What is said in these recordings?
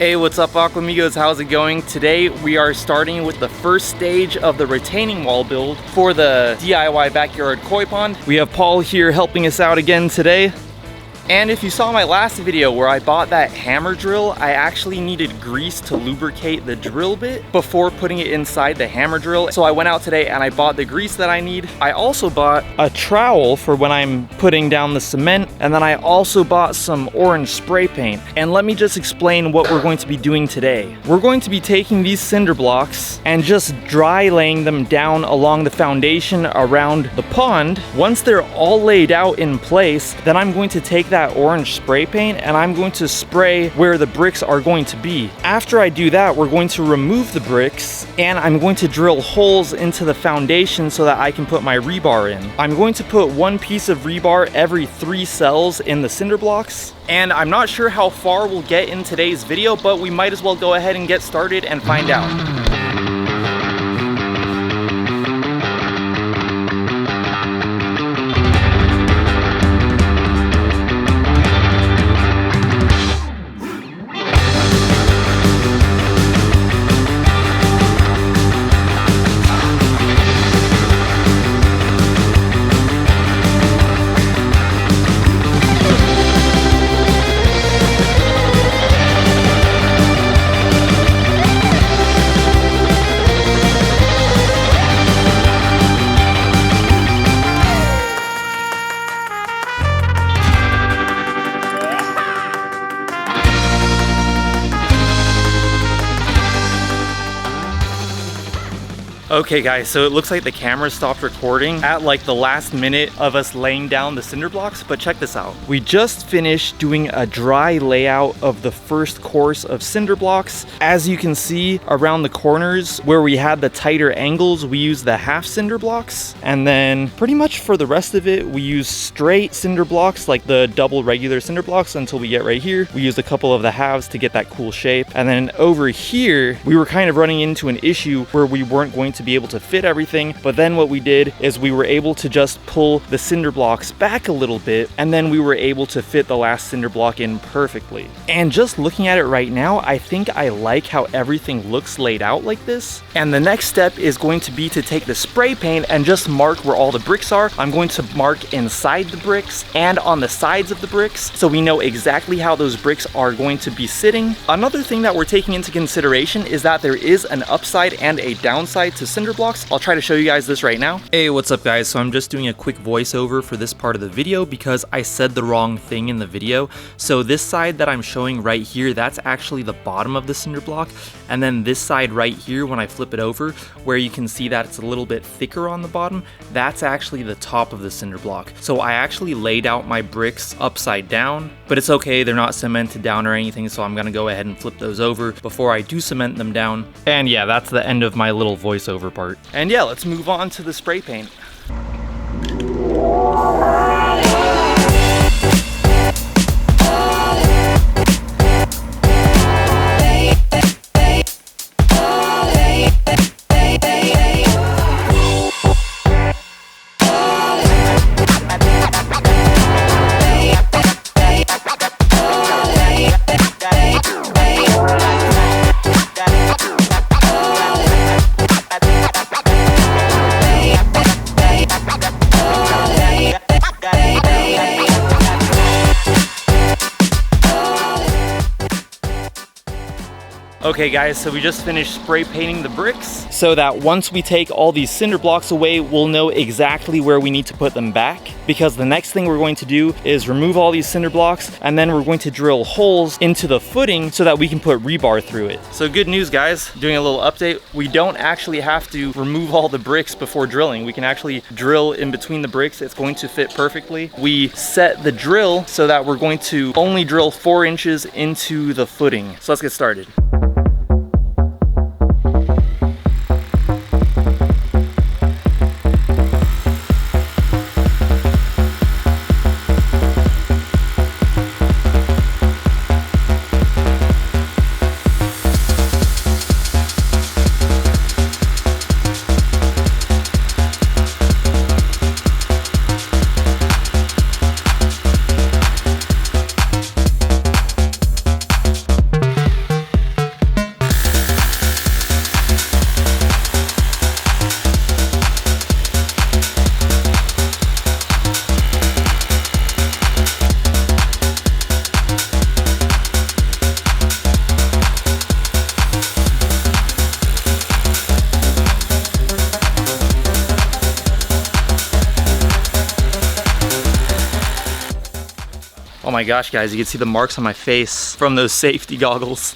Hey, what's up Aquamigos, how's it going? Today we are starting with the first stage of the retaining wall build for the DIY backyard koi pond. We have Paul here helping us out again today. And if you saw my last video where I bought that hammer drill, I actually needed grease to lubricate the drill bit before putting it inside the hammer drill. So I went out today and I bought the grease that I need. I also bought a trowel for when I'm putting down the cement. And then I also bought some orange spray paint. And let me just explain what we're going to be doing today. We're going to be taking these cinder blocks and just dry laying them down along the foundation around the pond. Once they're all laid out in place, then I'm going to take that orange spray paint and I'm going to spray where the bricks are going to be. After I do that, we're going to remove the bricks and I'm going to drill holes into the foundation so that I can put my rebar in. I'm going to put one piece of rebar every 3 cells in the cinder blocks. And I'm not sure how far we'll get in today's video, but we might as well go ahead and get started and find out. Okay guys, so it looks like the camera stopped recording at like the last minute of us laying down the cinder blocks, but check this out. We just finished doing a dry layout of the first course of cinder blocks. As you can see around the corners where we had the tighter angles, we used the half cinder blocks. And then pretty much for the rest of it, we use straight cinder blocks like the double regular cinder blocks until we get right here. We used a couple of the halves to get that cool shape. And then over here, we were kind of running into an issue where we weren't going to be able to fit everything, but then what we did is we were able to just pull the cinder blocks back a little bit, and then we were able to fit the last cinder block in perfectly. And just looking at it right now, I think I like how everything looks laid out like this. And the next step is going to be to take the spray paint and just mark where all the bricks are. I'm going to mark inside the bricks and on the sides of the bricks so we know exactly how those bricks are going to be sitting. Another thing that we're taking into consideration is that there is an upside and a downside to cinder blocks. I'll try to show you guys this right now. Hey, what's up guys? So I'm just doing a quick voiceover for this part of the video because I said the wrong thing in the video. So this side that I'm showing right here, that's actually the bottom of the cinder block. And then this side right here, when I flip it over, where you can see that it's a little bit thicker on the bottom, that's actually the top of the cinder block. So I actually laid out my bricks upside down, but it's okay, they're not cemented down or anything, so I'm gonna go ahead and flip those over before I do cement them down. And yeah, that's the end of my little voiceover part. And yeah, let's move on to the spray paint. Okay guys, so we just finished spray painting the bricks so that once we take all these cinder blocks away, we'll know exactly where we need to put them back, because the next thing we're going to do is remove all these cinder blocks and then we're going to drill holes into the footing so that we can put rebar through it. So good news guys, doing a little update, we don't actually have to remove all the bricks before drilling. We can actually drill in between the bricks. It's going to fit perfectly. We set the drill so that we're going to only drill 4 inches into the footing. So let's get started. my gosh, guys, you can see the marks on my face from those safety goggles.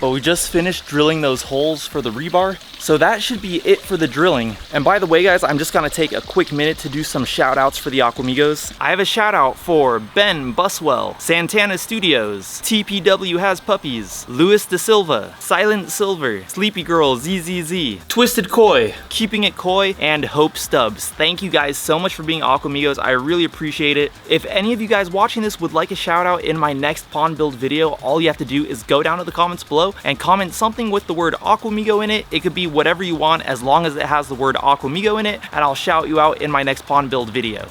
But we just finished drilling those holes for the rebar, so that should be it for the drilling. And by the way, guys, I'm just gonna take a quick minute to do some shout outs for the Aquamigos. I have a shout out for Ben Buswell, Santana Studios, TPW Has Puppies, Luis De Silva, Silent Silver, Sleepy Girl ZZZ, Twisted Koi, Keeping It Koi, and Hope Stubbs. Thank you guys so much for being Aquamigos. I really appreciate it. If any of you guys watching this would like a shout out in my next pond build video, all you have to do is go down to the comments below and comment something with the word Aquamigo in it. It could be whatever you want as long as it has the word Aquamigo in it, and I'll shout you out in my next pond build video.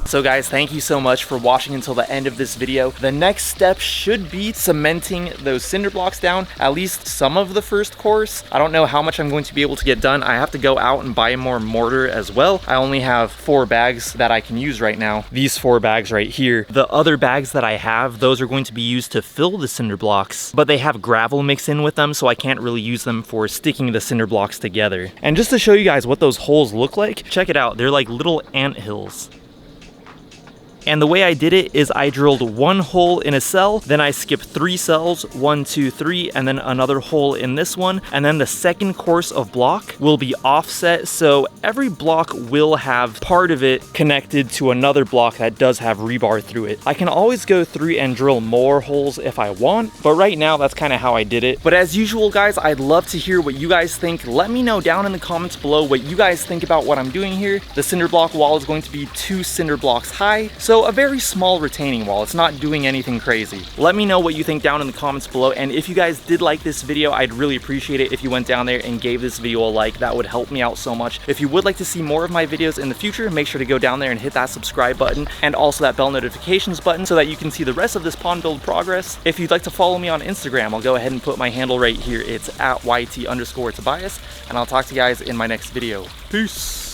So guys, thank you so much for watching until the end of this video. The next step should be cementing those cinder blocks down, at least some of the first course. I don't know how much I'm going to be able to get done. I have to go out and buy more mortar as well. I only have 4 bags that I can use right now. These 4 bags right here. The other bags that I have, those are going to be used to fill the cinder blocks, but they have gravel mixed in with them, so I can't really use them for sticking the cinder blocks together. And just to show you guys what those holes look like, check it out. They're like little ant hills. And the way I did it is I drilled 1 hole in a cell, then I skipped 3 cells, 1, 2, 3, and then another hole in this one. And then the second course of block will be offset, so every block will have part of it connected to another block that does have rebar through it. I can always go through and drill more holes if I want, but right now that's kind of how I did it. But as usual, guys, I'd love to hear what you guys think. Let me know down in the comments below what you guys think about what I'm doing here. The cinder block wall is going to be 2 cinder blocks high, so a very small retaining wall. It's not doing anything crazy. Let me know what you think down in the comments below, and if you guys did like this video, I'd really appreciate it if you went down there and gave this video a like. That would help me out so much. If you would like to see more of my videos in the future, make sure to go down there and hit that subscribe button and also that bell notifications button so that you can see the rest of this pond build progress. If you'd like to follow me on Instagram, I'll go ahead and put my handle right here. It's at YT_Tobias, and I'll talk to you guys in my next video. Peace.